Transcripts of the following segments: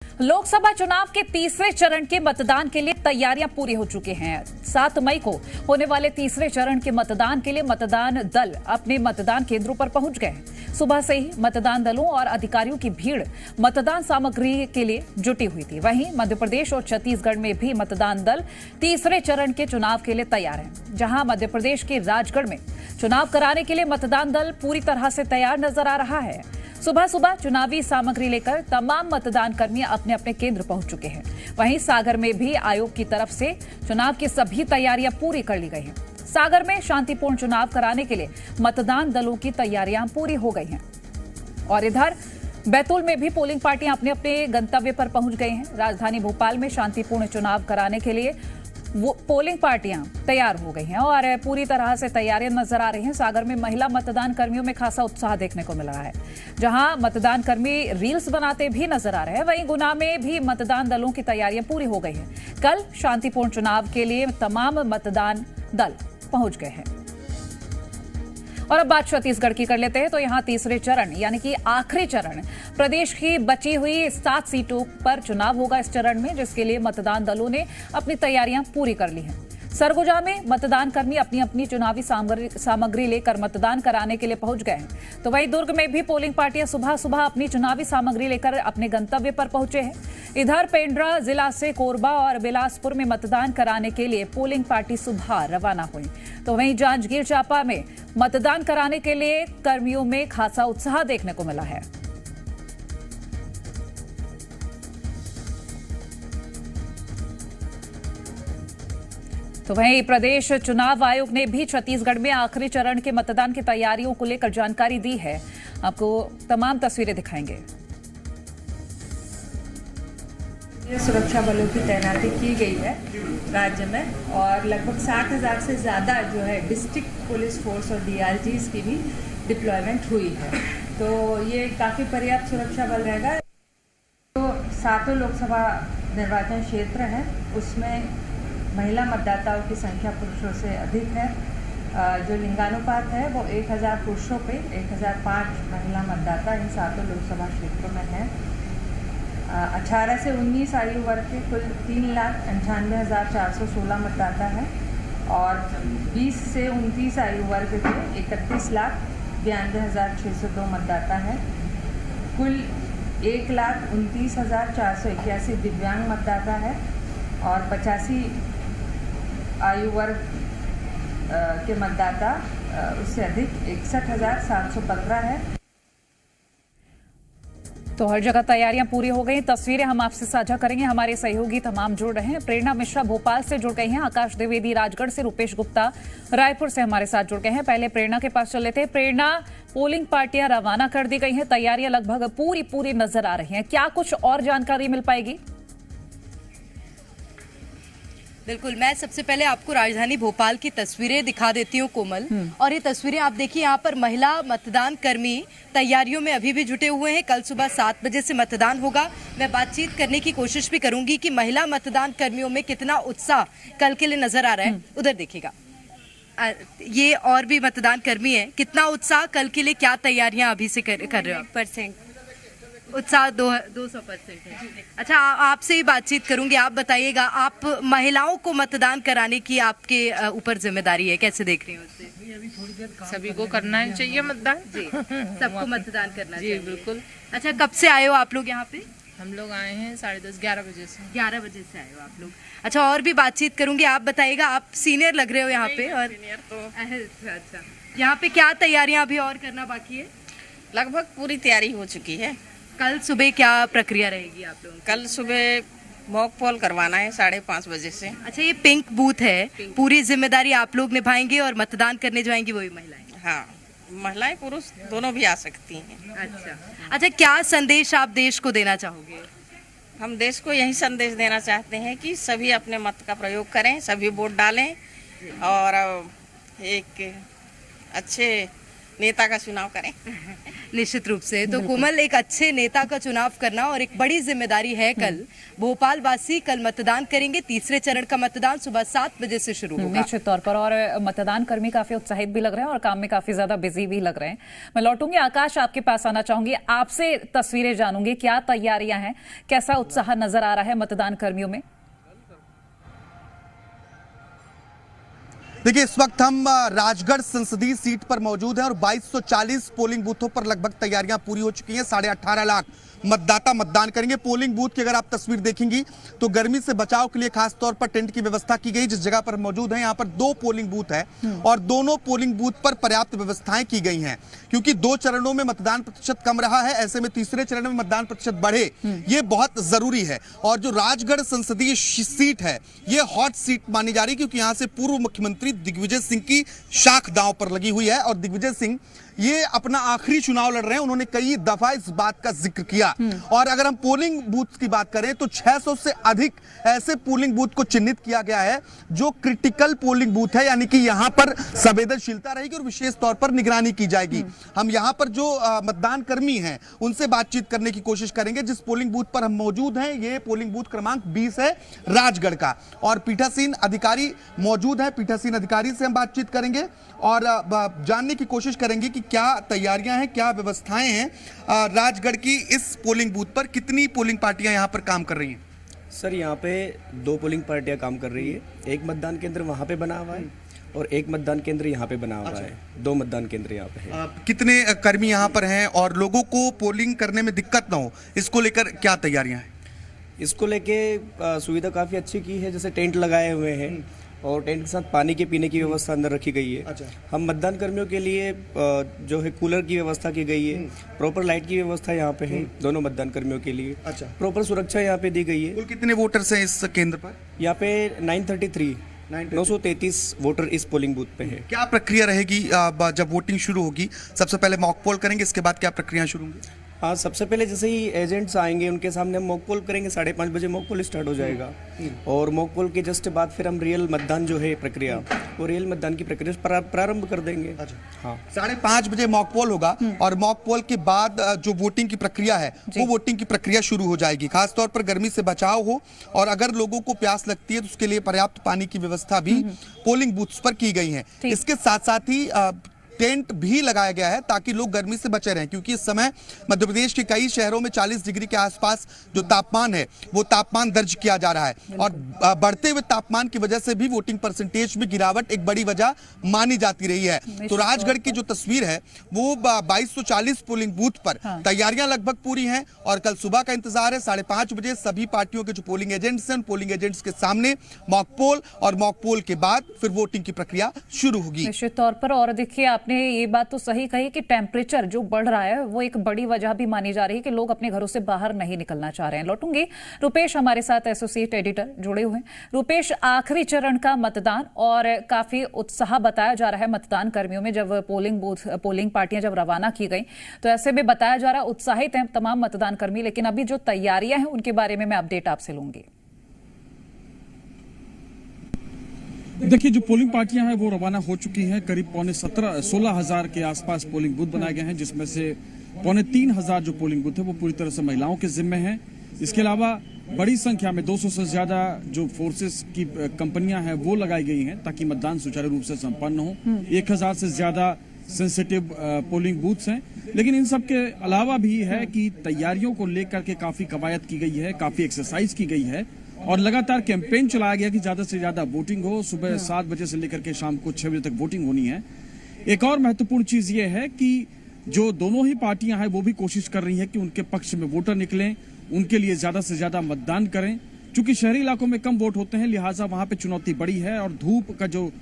लोकसभा चुनाव के तीसरे चरण के मतदान के लिए तैयारियां पूरी हो चुकी हैं। 7 मई को होने वाले तीसरे चरण के मतदान के लिए मतदान दल अपने मतदान केंद्रों पर पहुंच गए हैं। सुबह से ही मतदान दलों और अधिकारियों की भीड़ मतदान सामग्री के लिए जुटी हुई थी। वहीं मध्य प्रदेश और छत्तीसगढ़ में भी मतदान दल तीसरे चरण के चुनाव के लिए तैयार हैं। जहां मध्य प्रदेश के राजगढ़ में चुनाव कराने के लिए मतदान दल पूरी तरह से तैयार नजर आ रहा है। सुबह सुबह चुनावी सामग्री लेकर तमाम मतदान कर्मी अपने अपने केंद्र पहुंच चुके हैं। वहीं सागर में भी आयोग की तरफ से चुनाव की सभी तैयारियां पूरी कर ली गई हैं। सागर में शांतिपूर्ण चुनाव कराने के लिए मतदान दलों की तैयारियां पूरी हो गई हैं। और इधर बैतूल में भी पोलिंग पार्टियां अपने अपने गंतव्य पर पहुंच गई हैं। राजधानी भोपाल में शांतिपूर्ण चुनाव कराने के लिए वो पोलिंग पार्टियां तैयार हो गई हैं और पूरी तरह से तैयारियां नजर आ रही हैं। सागर में महिला मतदान कर्मियों में खासा उत्साह देखने को मिल रहा है, जहां मतदान कर्मी रील्स बनाते भी नजर आ रहे हैं। वहीं गुना में भी मतदान दलों की तैयारियां पूरी हो गई हैं। कल शांतिपूर्ण चुनाव के लिए तमाम मतदान दल पहुंच गए हैं। और अब बात छत्तीसगढ़ की कर लेते हैं, तो यहां तीसरे चरण यानी कि आखिरी चरण प्रदेश की बची हुई 7 सीटों पर चुनाव होगा इस चरण में, जिसके लिए मतदान दलों ने अपनी तैयारियां पूरी कर ली हैं। सरगुजा में मतदान कर्मी अपनी अपनी चुनावी सामग्री लेकर मतदान कराने के लिए पहुंच गए हैं। तो वहीं दुर्ग में भी पोलिंग पार्टियां सुबह सुबह अपनी चुनावी सामग्री लेकर अपने गंतव्य पर पहुंचे हैं। इधर पेंड्रा जिला से कोरबा और बिलासपुर में मतदान कराने के लिए पोलिंग पार्टी सुबह रवाना हुई। तो वहीं जांजगीर चांपा में मतदान कराने के लिए कर्मियों में खासा उत्साह देखने को मिला है। तो वहीं प्रदेश चुनाव आयोग ने भी छत्तीसगढ़ में आखिरी चरण के मतदान की तैयारियों को लेकर जानकारी दी है। आपको तमाम तस्वीरें दिखाएंगे। सुरक्षा बलों की तैनाती की गई है राज्य में और लगभग 60,000 से ज़्यादा जो है डिस्ट्रिक्ट पुलिस फोर्स और डीआरजीज की भी डिप्लॉयमेंट हुई है। तो ये काफ़ी पर्याप्त सुरक्षा बल रहेगा। तो 7 लोकसभा निर्वाचन क्षेत्र है, उसमें महिला मतदाताओं की संख्या पुरुषों से अधिक है। जो लिंगानुपात है वो 1000 पुरुषों पे 1005 महिला मतदाता इन 7 लोकसभा क्षेत्रों में है। 18 से 19 आयु वर्ग के कुल 3,98,416 मतदाता है और 20 से 29 आयु वर्ग के 31,92,602 मतदाता है। कुल 1,29,481 दिव्यांग मतदाता है और 85 आयु वर्ग के मतदाता उससे अधिक 61,715 है। तो हर जगह तैयारियां पूरी हो गई। तस्वीरें हम आपसे साझा करेंगे, हमारे सहयोगी तमाम जुड़ रहे हैं। प्रेरणा मिश्रा भोपाल से जुड़ गई हैं, आकाश द्विवेदी राजगढ़ से, रुपेश गुप्ता रायपुर से हमारे साथ जुड़ गए हैं। पहले प्रेरणा के पास चल लेते हैं। प्रेरणा, पोलिंग पार्टियां रवाना कर दी गई हैं, तैयारियां लगभग पूरी नजर आ रही हैं, क्या कुछ और जानकारी मिल पाएगी? बिल्कुल, मैं सबसे पहले आपको राजधानी भोपाल की तस्वीरें दिखा देती हूँ कोमल। और ये तस्वीरें आप देखिए, यहाँ पर महिला मतदान कर्मी तैयारियों में अभी भी जुटे हुए हैं। कल सुबह 7 बजे से मतदान होगा। मैं बातचीत करने की कोशिश भी करूंगी कि महिला मतदान कर्मियों में कितना उत्साह कल के लिए नजर आ रहा है। उधर देखिएगा, ये और भी मतदान कर्मी है। कितना उत्साह कल के लिए, क्या तैयारियां अभी से कर रहे हो? उत्साह 200% है। अच्छा, आपसे ही बातचीत करूंगी। आप बताइएगा, आप महिलाओं को मतदान कराने की आपके ऊपर जिम्मेदारी है, कैसे देख रही हैं उससे? सभी को करना चाहिए मतदान जी, सबको मतदान करना चाहिए। बिल्कुल। अच्छा, कब से आए हो आप लोग यहाँ पे? हम लोग आए हैं 10:30 11 बजे से। 11 बजे से आए हो आप लोग। अच्छा, और भी बातचीत करूंगी। आप बताइएगा, आप सीनियर लग रहे हो यहाँ पे और सीनियर तो अच्छा, यहाँ पे क्या तैयारियां अभी और करना बाकी है? लगभग पूरी तैयारी हो चुकी है। कल सुबह क्या प्रक्रिया रहेगी आप लोगों की? कल सुबह मॉक पोल करवाना है 5:30 बजे से। अच्छा, ये पिंक बूथ है, पूरी जिम्मेदारी आप लोग निभाएंगे और मतदान करने जाएंगी वही महिलाएं? हाँ, महिलाएं पुरुष दोनों भी आ सकती हैं। अच्छा, क्या संदेश आप देश को देना चाहोगे? हम देश को यही संदेश देना चाहते हैं कि सभी अपने मत का प्रयोग करें, सभी वोट डालें और एक अच्छे नेता का चुनाव करें। निश्चित रूप से। तो कोमल, एक अच्छे नेता का चुनाव करना और एक बड़ी जिम्मेदारी है। कल भोपाल वासी कल मतदान करेंगे। तीसरे चरण का मतदान सुबह 7 बजे से शुरू होगा। निश्चित तौर पर, और मतदान कर्मी काफी उत्साहित भी लग रहे हैं और काम में काफी ज्यादा बिजी भी लग रहे हैं। मैं लौटूंगी आकाश, आपके पास आना चाहूंगी, आपसे तस्वीरें जानूंगी, क्या तैयारियां हैं, कैसा उत्साह नजर आ रहा है मतदान कर्मियों में? देखिए, इस वक्त हम राजगढ़ संसदीय सीट पर मौजूद हैं और 2240 पोलिंग बूथों पर लगभग तैयारियां पूरी हो चुकी हैं। 18.5 लाख मतदाता मतदान करेंगे। पोलिंग बूथ की अगर आप तस्वीर देखेंगी तो गर्मी से बचाव के लिए खास तौर पर टेंट की व्यवस्था की गई। जिस जगह पर मौजूद है, यहाँ पर 2 पोलिंग बूथ है और दोनों पोलिंग बूथ पर पर्याप्त व्यवस्थाएं की गई हैं, क्योंकि 2 चरणों में मतदान प्रतिशत कम रहा है। ऐसे में तीसरे चरण में मतदान प्रतिशत बढ़े, ये बहुत जरूरी है। और जो राजगढ़ संसदीय सीट है, ये हॉट सीट मानी जा रही है, क्योंकि यहां से पूर्व मुख्यमंत्री दिग्विजय सिंह की शाख दांव पर लगी हुई है। और दिग्विजय सिंह ये अपना आखिरी चुनाव लड़ रहे हैं। उन्होंने कई दफा इस बात का जिक्र किया। और अगर हम पोलिंग बूथ की बात करें तो 600 से अधिक ऐसे पोलिंग बूथ को चिन्हित किया गया है जो क्रिटिकल पोलिंग बूथ है, यानी कि यहां पर संवेदनशीलता रहेगी और विशेष तौर पर निगरानी की जाएगी। हम यहां पर जो मतदान कर्मी हैं उनसे बातचीत करने की कोशिश करेंगे। जिस पोलिंग बूथ पर हम मौजूद हैं, ये पोलिंग बूथ क्रमांक 20 है राजगढ़ का, और पीठासीन अधिकारी मौजूद है। पीठासीन अधिकारी से हम बातचीत करेंगे और जानने की कोशिश करेंगे कि क्या तैयारियां हैं, क्या व्यवस्थाएं हैं राजगढ़ की इस पोलिंग बूथ पर। कितनी पोलिंग पार्टियां यहां पर काम कर रही हैं? सर, यहाँ पे 2 पोलिंग पार्टियां काम कर रही है। एक मतदान केंद्र वहाँ पे बना हुआ है और एक मतदान केंद्र यहाँ पे बना हुआ है। 2 मतदान केंद्र यहाँ पे है। कितने कर्मी यहाँ पर हैं और लोगों को पोलिंग करने में दिक्कत ना हो, इसको लेकर क्या तैयारियां हैं? इसको लेके सुविधा काफ़ी अच्छी की है। जैसे टेंट लगाए हुए हैं और टेंट के साथ पानी के पीने की व्यवस्था अंदर रखी गई है। अच्छा। हम मतदान कर्मियों के लिए जो है कूलर की व्यवस्था की गई है। प्रॉपर लाइट की व्यवस्था यहाँ पे है दोनों मतदान कर्मियों के लिए। अच्छा। प्रॉपर सुरक्षा यहाँ पे दी गई है। कुल कितने वोटर्स हैं इस केंद्र पर? यहाँ पे 933 वोटर इस पोलिंग बूथ पे है। क्या प्रक्रिया रहेगी जब वोटिंग शुरू होगी? सबसे पहले मॉक पोल करेंगे, इसके बाद क्या प्रक्रिया शुरू होंगी? हाँ, सबसे पहले जैसे ही एजेंट्स आएंगे उनके सामने हम मॉक पोल करेंगे। 5:30 बजे मॉक पोल स्टार्ट हो जाएगा और मॉक पोल के जस्ट बाद फिर हम रियल मतदान जो है प्रक्रिया, वो रियल मतदान की प्रक्रिया प्रारंभ कर देंगे। अच्छा। हाँ, 5:30 बजे मॉक पोल होगा और मॉक पोल के बाद जो वोटिंग की प्रक्रिया है वो वोटिंग की प्रक्रिया शुरू हो जाएगी। खासतौर पर गर्मी से बचाव हो और अगर लोगों को प्यास लगती है तो उसके लिए पर्याप्त पानी की व्यवस्था भी पोलिंग बूथ्स पर की गई है। इसके साथ साथ ही टेंट भी लगाया गया है ताकि लोग गर्मी से बचे रहें, क्योंकि इस समय मध्य प्रदेश के कई शहरों में 40 डिग्री के आसपास जो तापमान है वो तापमान दर्ज किया जा रहा है और बढ़ते हुए तापमान की वजह से भी वोटिंग परसेंटेज में गिरावट एक बड़ी वजह मानी जाती रही है। तो राजगढ़ की जो तस्वीर है वो 2240 पोलिंग बूथ पर तैयारियां लगभग पूरी हैं और कल सुबह का इंतजार है। 5:30 बजे सभी पार्टियों के जो पोलिंग एजेंट्स हैं, पोलिंग एजेंट्स के सामने मॉक पोल और मॉक पोल के बाद फिर वोटिंग की प्रक्रिया शुरू होगी। निश्चित तौर पर। और देखिए, आपने ये बात तो सही कही कि टेम्परेचर जो बढ़ रहा है वो एक बड़ी वजह भी मानी जा रही है कि लोग अपने घरों से बाहर नहीं निकलना चाह रहे हैं। लौटूंगी, रुपेश हमारे साथ एसोसिएट एडिटर जुड़े हुए हैं। रुपेश, आखिरी चरण का मतदान और काफी उत्साह बताया जा रहा है मतदान कर्मियों में। जब पोलिंग पार्टियां जब रवाना की गई तो ऐसे में बताया जा रहा है उत्साहित हैं तमाम मतदान कर्मी, लेकिन अभी जो तैयारियां हैं उनके बारे में मैं अपडेट आपसे लूंगी। देखिए, जो पोलिंग पार्टियां हैं वो रवाना हो चुकी हैं। करीब 16,000 के आसपास पोलिंग बूथ बनाए गए हैं, जिसमें से 3,500 जो पोलिंग बूथ है वो पूरी तरह से महिलाओं के जिम्मे हैं। इसके अलावा बड़ी संख्या में 200 से ज्यादा जो फोर्सेस की कंपनियां हैं वो लगाई गई हैं ताकि मतदान सुचारू रूप से संपन्न हो। 1,000 से ज्यादा सेंसिटिव पोलिंग बूथ्स हैं। लेकिन इन सब के अलावा भी है कि तैयारियों को लेकर के काफी कवायद की गई है, काफी एक्सरसाइज की गई है और लगातार कैंपेन चलाया गया कि ज्यादा से ज्यादा वोटिंग हो। सुबह 7 बजे से लेकर के शाम को 6 बजे तक वोटिंग होनी है। एक और महत्वपूर्ण चीज ये है कि जो दोनों ही पार्टियां हैं वो भी कोशिश कर रही है कि उनके पक्ष में वोटर निकलें, उनके लिए ज्यादा से ज्यादा मतदान करें। चूंकि शहरी इलाकों में कम वोट होते हैं, लिहाजा वहां पे चुनौती बड़ी है और धूप का जो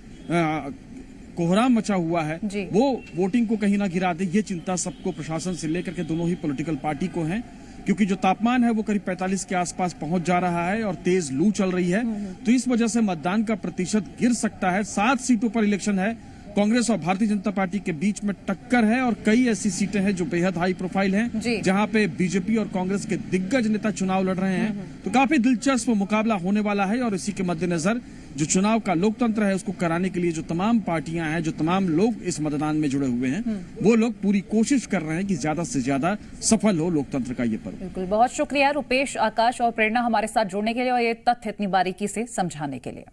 कोहराम मचा हुआ है वो वोटिंग को कहीं ना गिरा दे, ये चिंता सबको, प्रशासन से लेकर के दोनों ही पॉलिटिकल पार्टी को है। क्योंकि जो तापमान है वो करीब 45 के आसपास पहुंच जा रहा है और तेज लू चल रही है, तो इस वजह से मतदान का प्रतिशत गिर सकता है। 7 सीटों पर इलेक्शन है। कांग्रेस और भारतीय जनता पार्टी के बीच में टक्कर है और कई ऐसी सीटें हैं जो बेहद हाई प्रोफाइल हैं, जहां पे बीजेपी और कांग्रेस के दिग्गज नेता चुनाव लड़ रहे हैं। तो काफी दिलचस्प मुकाबला होने वाला है और इसी के मद्देनजर जो चुनाव का लोकतंत्र है उसको कराने के लिए जो तमाम पार्टियां हैं, जो तमाम लोग इस मतदान में जुड़े हुए हैं, वो लोग पूरी कोशिश कर रहे हैं कि ज्यादा से ज्यादा सफल हो लोकतंत्र का ये पर्व। बिल्कुल, बहुत शुक्रिया रुपेश, आकाश और प्रेरणा हमारे साथ जुड़ने के लिए और ये तथ्य इतनी बारीकी से समझाने के लिए।